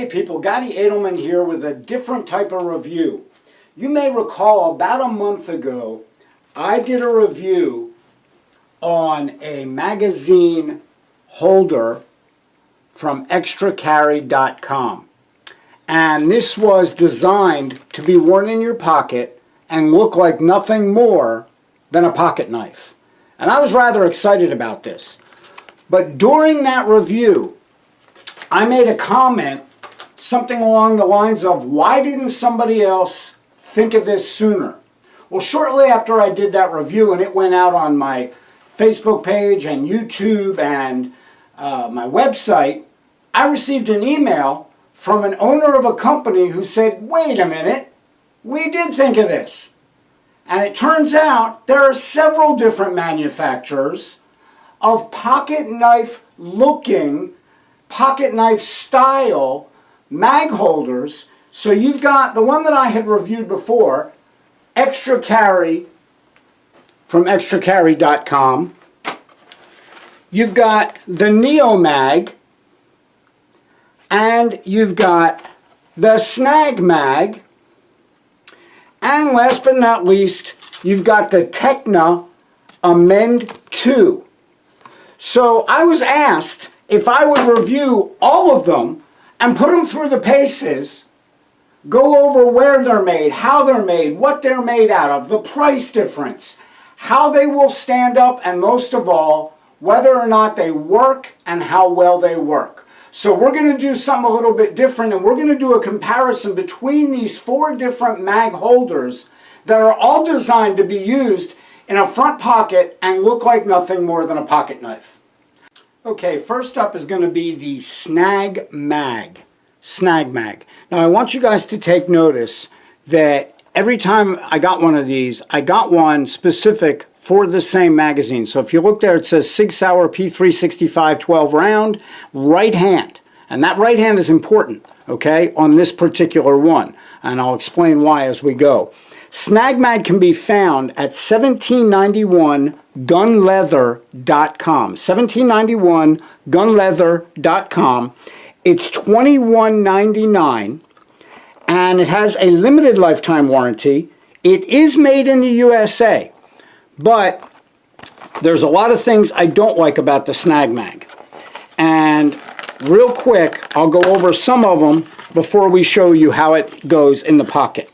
Hey people, Gotti Edelman here with a different type of review. You may recall about a month ago, I did a review on a magazine holder from ExtraCarry.com. And this was designed to be worn in your pocket and look like nothing more than a pocket knife. And I was rather excited about this. But during that review, I made a comment, something along the lines of, why didn't somebody else think of this sooner? Well, shortly after I did that review and it went out on my Facebook page and YouTube and my website, I received an email from an owner of a company who said, wait a minute, we did think of this. And it turns out there are several different manufacturers of pocket knife looking, pocket knife style mag holders. So you've got the one that I had reviewed before, ExtraCarry from ExtraCarry.com. You've got the Neomag, and you've got the Snagmag, and last but not least, you've got the Techna Amend 2. So I was asked if I would review all of them and put them through the paces, go over where they're made, how they're made, what they're made out of, the price difference, how they will stand up, and most of all, whether or not they work and how well they work. So we're going to do something a little bit different, and we're going to do a comparison between these 4 different mag holders that are all designed to be used in a front pocket and look like nothing more than a pocket knife. Okay, first up is going to be the Snagmag. Snagmag. Now I want you guys to take notice that every time I got one of these, I got one specific for the same magazine. So if you look there, it says Sig Sauer P365 12 round, right hand. And that right hand is important, okay, on this particular one. And I'll explain why as we go. Snagmag can be found at 1791gunleather.com. 1791gunleather.com. It's $21.99 and it has a limited lifetime warranty. It is made in the USA, but there's a lot of things I don't like about the Snagmag. And real quick, I'll go over some of them before we show you how it goes in the pocket.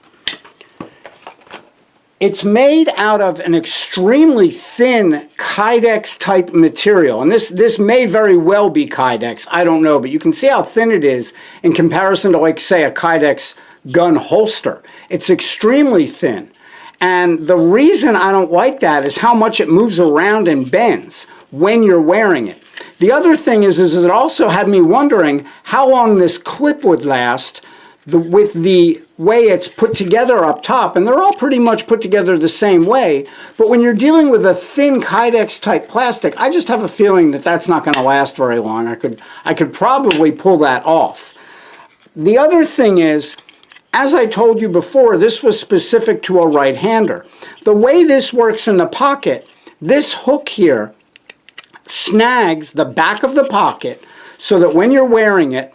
It's made out of an extremely thin Kydex type material. And this may very well be Kydex, I don't know, but you can see how thin it is in comparison to, like, say, a Kydex gun holster. It's extremely thin. And the reason I don't like that is how much it moves around and bends when you're wearing it. The other thing is it also had me wondering how long this clip would last with the way it's put together up top, and they're all pretty much put together the same way, but when you're dealing with a thin Kydex type plastic, I just have a feeling that that's not going to last very long. I could probably pull that off. The other thing is, as I told you before, this was specific to a right-hander. The way this works in the pocket, this hook here snags the back of the pocket so that when you're wearing it,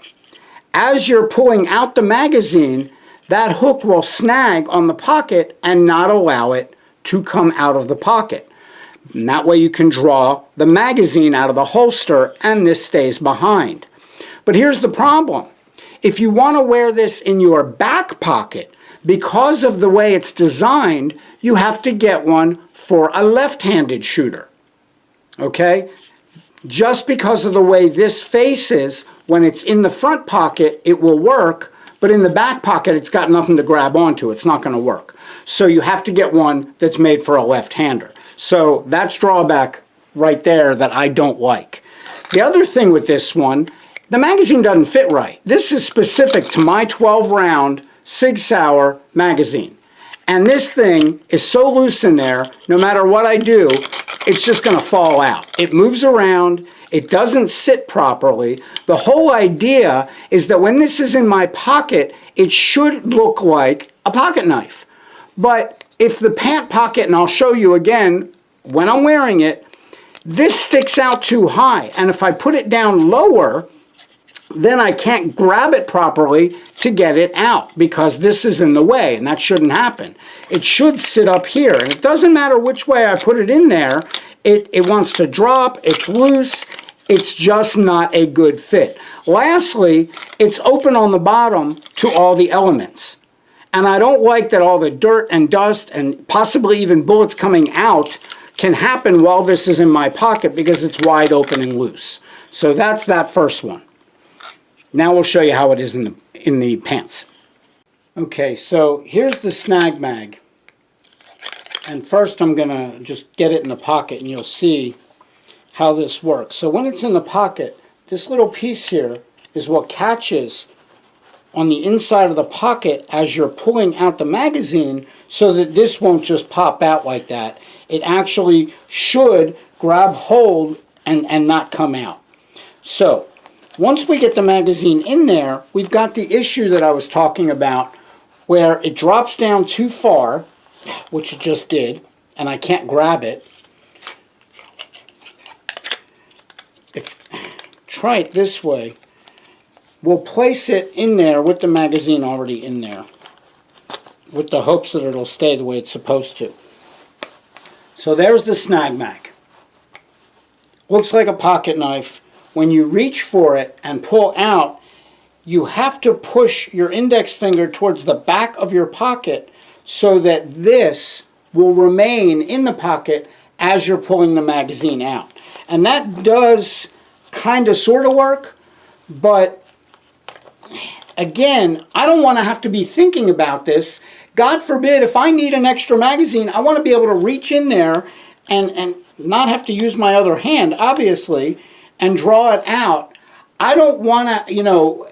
as you're pulling out the magazine, that hook will snag on the pocket and not allow it to come out of the pocket. And that way you can draw the magazine out of the holster and this stays behind. But here's the problem. If you want to wear this in your back pocket, because of the way it's designed, you have to get one for a left-handed shooter. Okay? Just because of the way this faces, when it's in the front pocket, it will work, but in the back pocket, it's got nothing to grab onto. It's not going to work. So you have to get one that's made for a left-hander. So that's drawback right there that I don't like. The other thing with this one, the magazine doesn't fit right. This is specific to my 12-round Sig Sauer magazine. And this thing is so loose in there, no matter what I do, it's just going to fall out. It moves around. It doesn't sit properly. The whole idea is that when this is in my pocket, it should look like a pocket knife. But if the pant pocket, and I'll show you again when I'm wearing it, this sticks out too high. And if I put it down lower, then I can't grab it properly to get it out because this is in the way, and that shouldn't happen. It should sit up here, and it doesn't matter which way I put it in there. It wants to drop, it's loose, it's just not a good fit. Lastly, it's open on the bottom to all the elements. And I don't like that all the dirt and dust and possibly even bullets coming out can happen while this is in my pocket because it's wide open and loose. So that's that first one. Now we'll show you how it is in the pants. Okay, so here's the Snagmag. And first I'm going to just get it in the pocket and you'll see how this works. So when it's in the pocket, this little piece here is what catches on the inside of the pocket as you're pulling out the magazine so that this won't just pop out like that. It actually should grab hold and not come out. So once we get the magazine in there, we've got the issue that I was talking about where it drops down too far, which it just did, and I can't grab it. Try it this way. We'll place it in there with the magazine already in there, with the hopes that it'll stay the way it's supposed to. So there's the Snagmag. Looks like a pocket knife. When you reach for it and pull out, you have to push your index finger towards the back of your pocket so that this will remain in the pocket as you're pulling the magazine out. And that does kind of sort of work, but again, I don't want to have to be thinking about this. God forbid, if I need an extra magazine, I want to be able to reach in there and not have to use my other hand, obviously, and draw it out. I don't want to,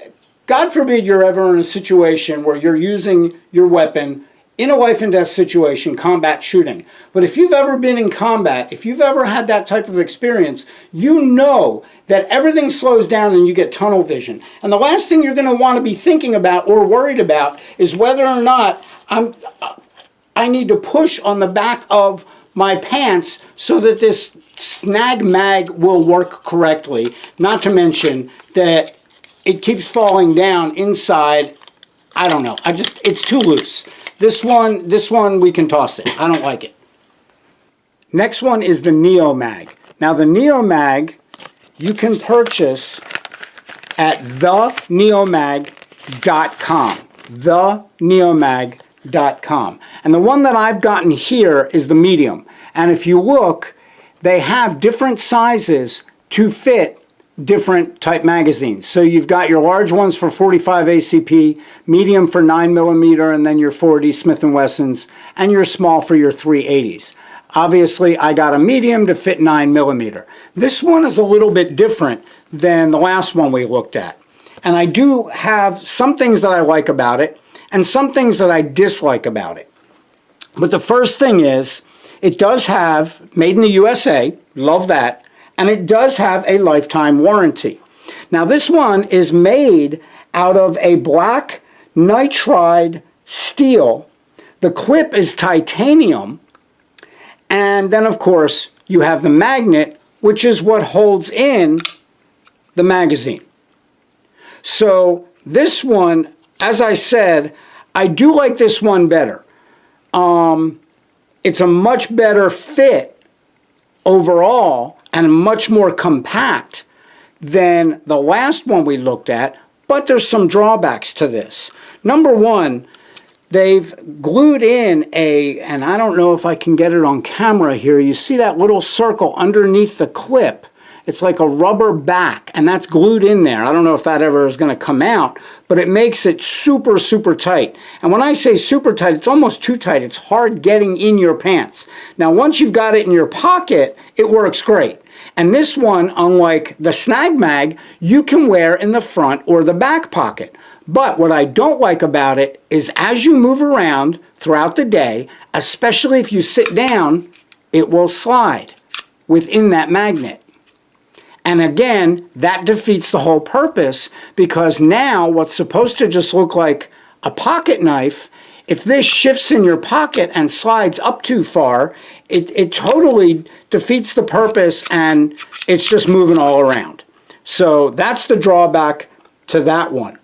God forbid you're ever in a situation where you're using your weapon in a life and death situation, combat shooting. But if you've ever been in combat, if you've ever had that type of experience, you know that everything slows down and you get tunnel vision. And the last thing you're going to want to be thinking about or worried about is whether or not I need to push on the back of my pants so that this Snagmag will work correctly. Not to mention that it keeps falling down inside. I don't know. It's too loose. This one we can toss it. I don't like it. Next one is the Neomag. Now the Neomag you can purchase at theneomag.com. theneomag.com. And the one that I've gotten here is the medium. And if you look, they have different sizes to fit different type magazines. So you've got your large ones for 45 ACP, medium for 9mm, and then your 40 Smith & Wessons, and your small for your 380s. Obviously, I got a medium to fit 9mm. This one is a little bit different than the last one we looked at. And I do have some things that I like about it, and some things that I dislike about it. But the first thing is, it does have made in the USA, love that, and it does have a lifetime warranty. Now this one is made out of a black nitride steel. The clip is titanium, and then of course you have the magnet, which is what holds in the magazine. So this one, as I said, I do like this one better. It's a much better fit overall and much more compact than the last one we looked at, but there's some drawbacks to this. Number one, they've glued in and I don't know if I can get it on camera here, you see that little circle underneath the clip. It's like a rubber back, and that's glued in there. I don't know if that ever is going to come out, but it makes it super, super tight. And when I say super tight, it's almost too tight. It's hard getting in your pants. Now, once you've got it in your pocket, it works great. And this one, unlike the Snagmag, you can wear in the front or the back pocket. But what I don't like about it is as you move around throughout the day, especially if you sit down, it will slide within that magnet. And again, that defeats the whole purpose, because now what's supposed to just look like a pocket knife, if this shifts in your pocket and slides up too far, it totally defeats the purpose and it's just moving all around. So that's the drawback to that one.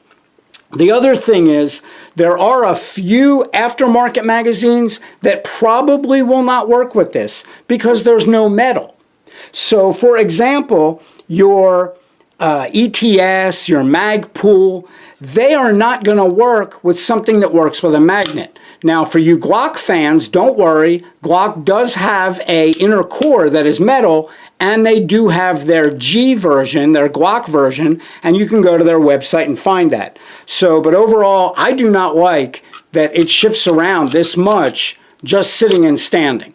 The other thing is, there are a few aftermarket magazines that probably will not work with this because there's no metal. So for example, your ETS, your Magpool, they are not going to work with something that works with a magnet. Now for you Glock fans, don't worry, Glock does have a inner core that is metal, and they do have their G version, their Glock version, and you can go to their website and find that. So, but overall, I do not like that it shifts around this much just sitting and standing.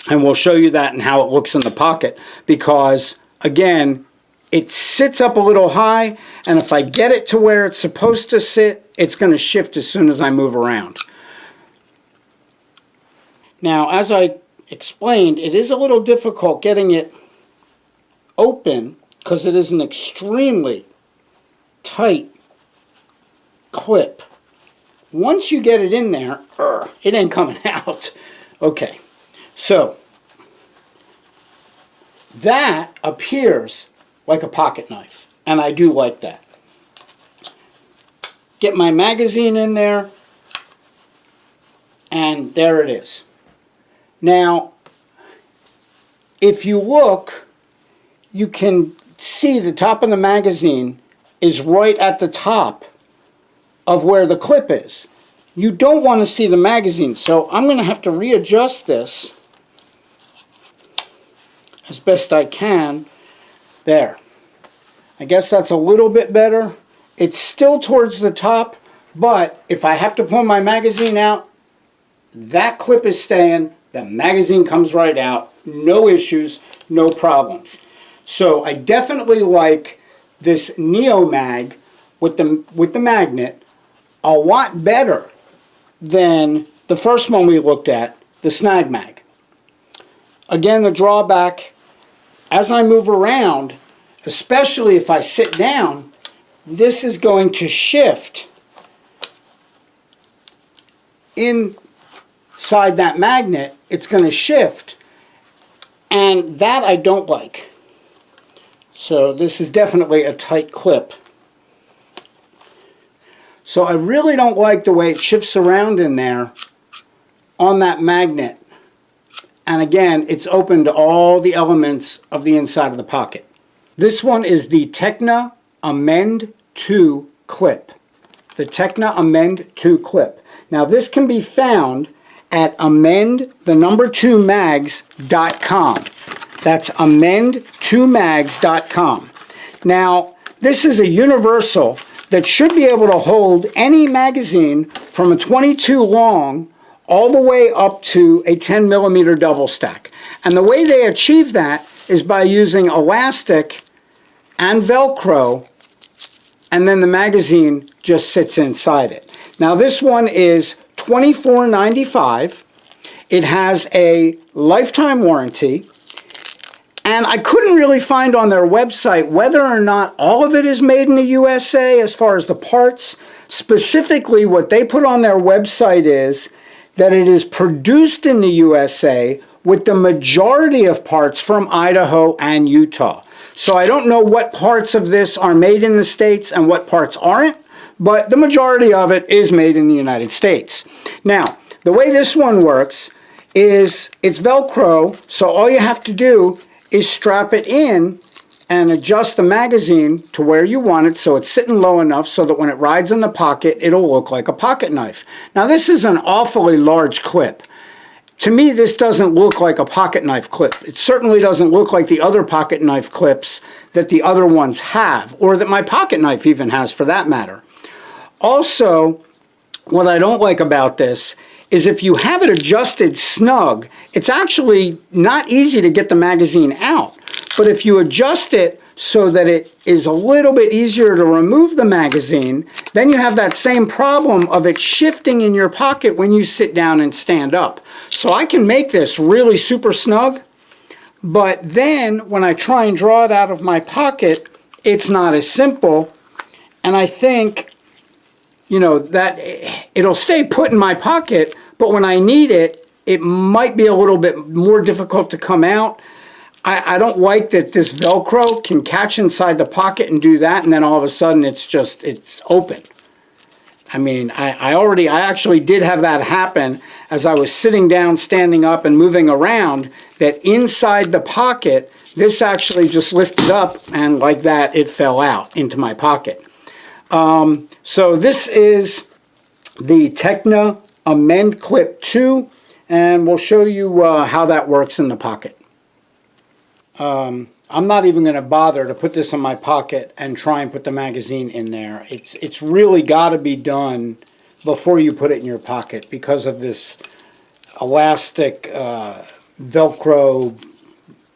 And we'll show you that and how it looks in the pocket, because again, it sits up a little high, and if I get it to where it's supposed to sit, it's going to shift as soon as I move around. Now, as I explained, it is a little difficult getting it open because it is an extremely tight clip. Once you get it in there, it ain't coming out. Okay, so that appears like a pocket knife, and I do like that. Get my magazine in there, and there it is. Now, if you look, you can see the top of the magazine is right at the top of where the clip is. You don't want to see the magazine, so I'm going to have to readjust this as best I can. There. I guess that's a little bit better. It's still towards the top, but if I have to pull my magazine out, that clip is staying, the magazine comes right out, no issues, no problems. So I definitely like this Neomag with the magnet a lot better than the first one we looked at, the Snagmag. Again, the drawback, as I move around, especially if I sit down, this is going to shift inside that magnet. It's going to shift, and that I don't like. So this is definitely a tight clip. So I really don't like the way it shifts around in there on that magnet. And again, it's open to all the elements of the inside of the pocket. This one is the Tekna Amend 2 clip. The Tekna Amend 2 clip. Now this can be found at amend2mags.com. That's amend2mags.com. Now this is a universal that should be able to hold any magazine from a 22 long all the way up to a 10 millimeter double stack. And the way they achieve that is by using elastic and Velcro, and then the magazine just sits inside it. Now this one is $24.95. It has a lifetime warranty, and I couldn't really find on their website whether or not all of it is made in the USA as far as the parts. Specifically, what they put on their website is that it is produced in the USA with the majority of parts from Idaho and Utah. So I don't know what parts of this are made in the States and what parts aren't, but the majority of it is made in the United States. Now, the way this one works is it's Velcro, so all you have to do is strap it in and adjust the magazine to where you want it so it's sitting low enough so that when it rides in the pocket, it'll look like a pocket knife. Now this is an awfully large clip. To me, this doesn't look like a pocket knife clip. It certainly doesn't look like the other pocket knife clips that the other ones have, or that my pocket knife even has for that matter. Also, what I don't like about this is if you have it adjusted snug, it's actually not easy to get the magazine out. But if you adjust it so that it is a little bit easier to remove the magazine, then you have that same problem of it shifting in your pocket when you sit down and stand up. So I can make this really super snug, but then when I try and draw it out of my pocket, it's not as simple. And I think, you know, that it'll stay put in my pocket, but when I need it, it might be a little bit more difficult to come out. I don't like that this Velcro can catch inside the pocket and do that, and then all of a sudden it's open. I mean, I actually did have that happen as I was sitting down, standing up, and moving around, that inside the pocket, this actually just lifted up, and like that, it fell out into my pocket. So this is the Techna Amend Clip 2, and we'll show you how that works in the pocket. I'm not even going to bother to put this in my pocket and try and put the magazine in there. It's really got to be done before you put it in your pocket because of this elastic Velcro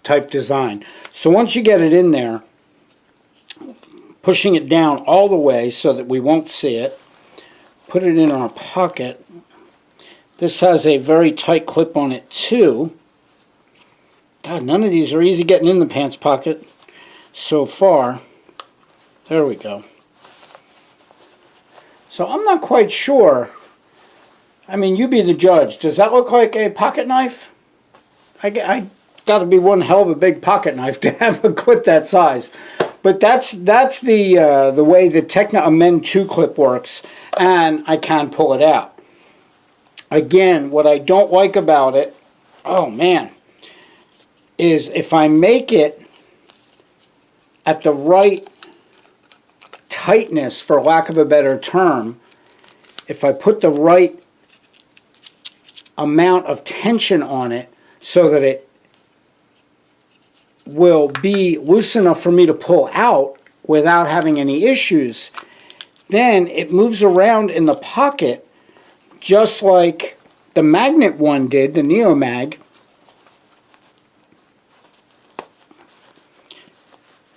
type design. So once you get it in there, pushing it down all the way so that we won't see it, put it in our pocket. This has a very tight clip on it too. God, none of these are easy getting in the pants pocket so far. There we go. So I'm not quite sure. I mean, you be the judge. Does that look like a pocket knife? I got to be one hell of a big pocket knife to have a clip that size. But that's the way the Techna Amend 2 clip works, and I can pull it out. Again, what I don't like about it, oh man, is if I make it at the right tightness, for lack of a better term, if I put the right amount of tension on it so that it will be loose enough for me to pull out without having any issues, then it moves around in the pocket just like the magnet one did, the Neomag.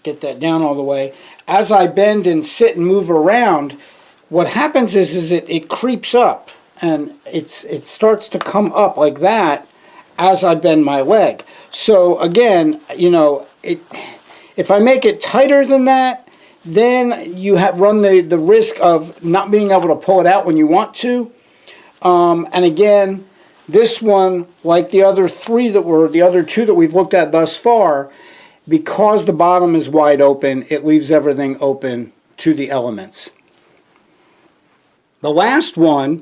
Get that down all the way. As I bend and sit and move around, what happens is it creeps up, and it starts to come up like that as I bend my leg. So again, you know, if I make it tighter than that, then you run the risk of not being able to pull it out when you want to. And again, this one, like the other two that we've looked at thus far, because the bottom is wide open, it leaves everything open to the elements. The last one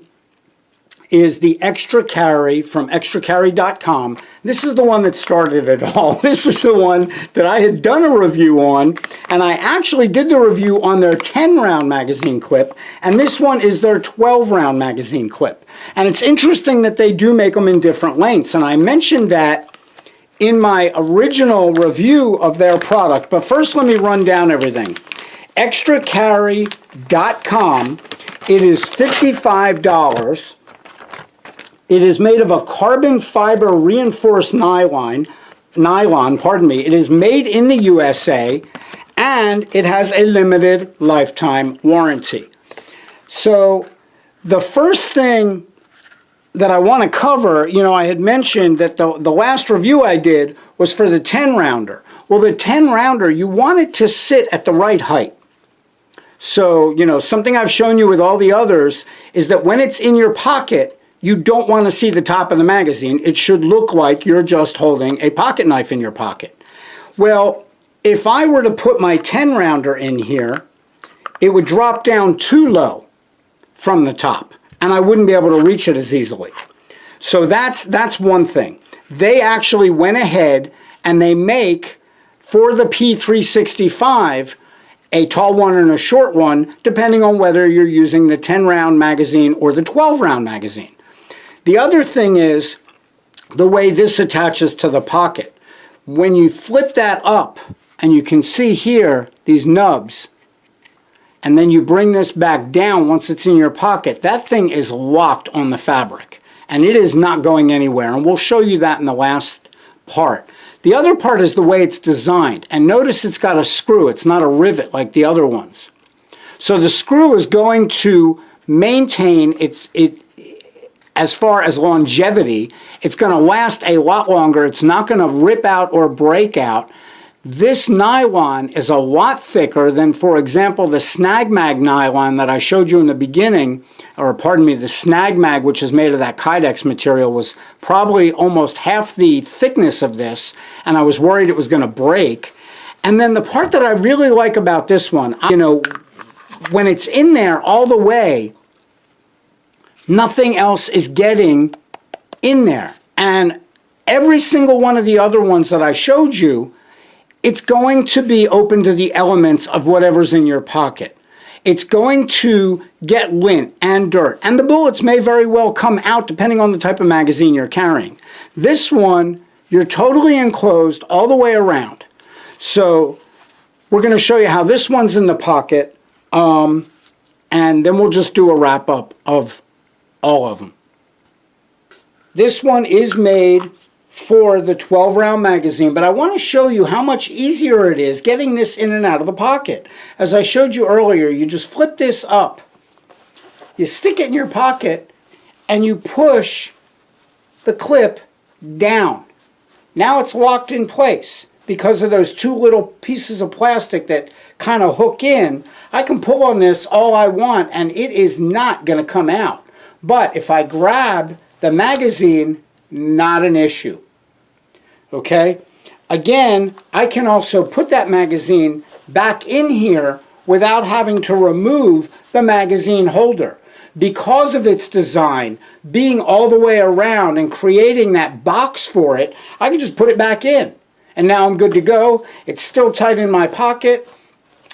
is the ExtraCarry from ExtraCarry.com. This is the one that started it all. This is the one that I had done a review on, and I actually did the review on their 10-round magazine clip, and this one is their 12-round magazine clip. And it's interesting that they do make them in different lengths, and I mentioned that in my original review of their product. But first, let me run down everything. ExtraCarry.com, it is $55. It is made of a carbon fiber reinforced nylon, It is made in the USA, and it has a limited lifetime warranty. So the first thing that I want to cover, you know, I had mentioned that the last review I did was for the 10-rounder. Well, the 10-rounder, you want it to sit at the right height. So, you know, something I've shown you with all the others is that when it's in your pocket, you don't want to see the top of the magazine. It should look like you're just holding a pocket knife in your pocket. Well, if I were to put my 10-rounder in here, it would drop down too low from the top, and I wouldn't be able to reach it as easily. So that's one thing. They actually went ahead and they make, for the P365, a tall one and a short one, depending on whether you're using the 10-round magazine or the 12-round magazine. The other thing is the way this attaches to the pocket. When you flip that up, and you can see here these nubs, and then you bring this back down once it's in your pocket, that thing is locked on the fabric, and it is not going anywhere, and we'll show you that in the last part. The other part is the way it's designed, and notice it's got a screw. It's not a rivet like the other ones. So the screw is going to maintain as far as longevity. It's going to last a lot longer. It's not going to rip out or break out. This nylon is a lot thicker than, for example, the Snagmag nylon that I showed you in the beginning, or pardon me, the Snagmag, which is made of that Kydex material, was probably almost half the thickness of this, and I was worried it was going to break. And then the part that I really like about this one, you know, when it's in there all the way, nothing else is getting in there. And every single one of the other ones that I showed you, it's going to be open to the elements of whatever's in your pocket. It's going to get lint and dirt, and the bullets may very well come out depending on the type of magazine you're carrying. This one, you're totally enclosed all the way around. So we're going to show you how this one's in the pocket, and then we'll just do a wrap up of all of them. This one is made for the 12-round magazine, but I want to show you how much easier it is getting this in and out of the pocket. As I showed you earlier, you just flip this up, you stick it in your pocket, and you push the clip down. Now it's locked in place because of those two little pieces of plastic that kind of hook in. I can pull on this all I want and it is not going to come out. But if I grab the magazine, not an issue. Okay? Again, I can also put that magazine back in here without having to remove the magazine holder. Because of its design, being all the way around and creating that box for it, I can just put it back in. And now I'm good to go. It's still tight in my pocket.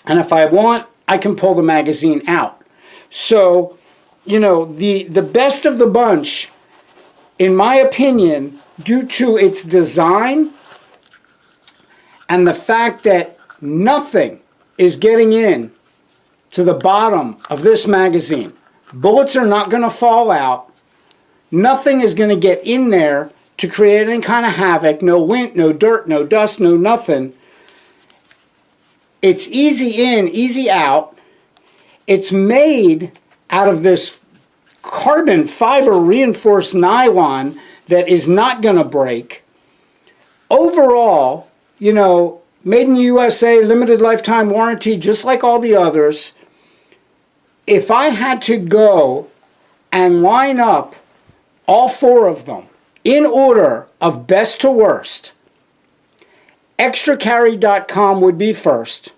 And if I want, I can pull the magazine out. So, you know, the best of the bunch, in my opinion, due to its design and the fact that nothing is getting in to the bottom of this magazine. Bullets are not going to fall out. Nothing is going to get in there to create any kind of havoc. No lint, no dirt, no dust, no nothing. It's easy in, easy out. It's made out of this carbon fiber reinforced nylon that is not going to break. Overall, you know, made in the USA, limited lifetime warranty, just like all the others. If I had to go and line up all four of them in order of best to worst, ExtraCarry.com would be first.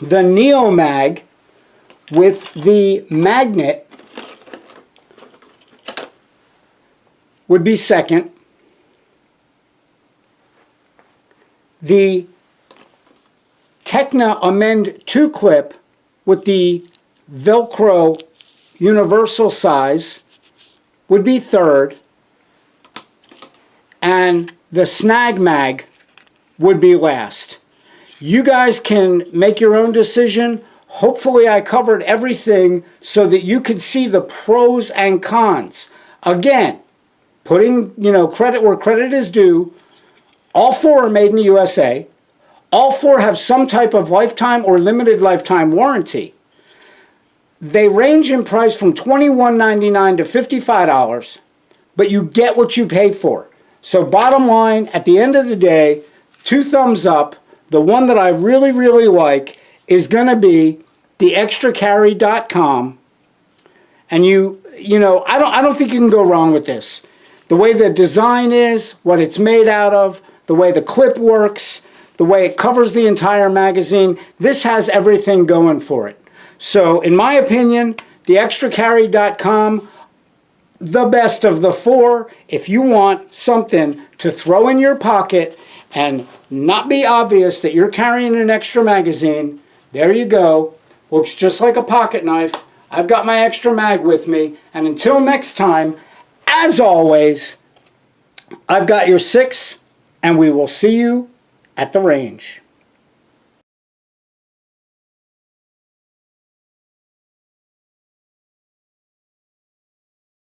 The Neomag with the magnet would be second. The Techna Amend 2 clip with the Velcro universal size would be third. And the Snagmag would be last. You guys can make your own decision. Hopefully I covered everything so that you could see the pros and cons. Again, putting, you know, credit where credit is due, all four are made in the USA. All four have some type of lifetime or limited lifetime warranty. They range in price from $21.99 to $55, but you get what you pay for. So bottom line, at the end of the day, 2 thumbs up. The one that I really, really like is going to be the ExtraCarry.com. And you know, I don't think you can go wrong with this. The way the design is, what it's made out of, the way the clip works, the way it covers the entire magazine, this has everything going for it. So, in my opinion, the ExtraCarry.com, the best of the four. If you want something to throw in your pocket and not be obvious that you're carrying an extra magazine, there you go. Looks just like a pocket knife. I've got my extra mag with me. And until next time, as always, I've got your 6, and we will see you at the range.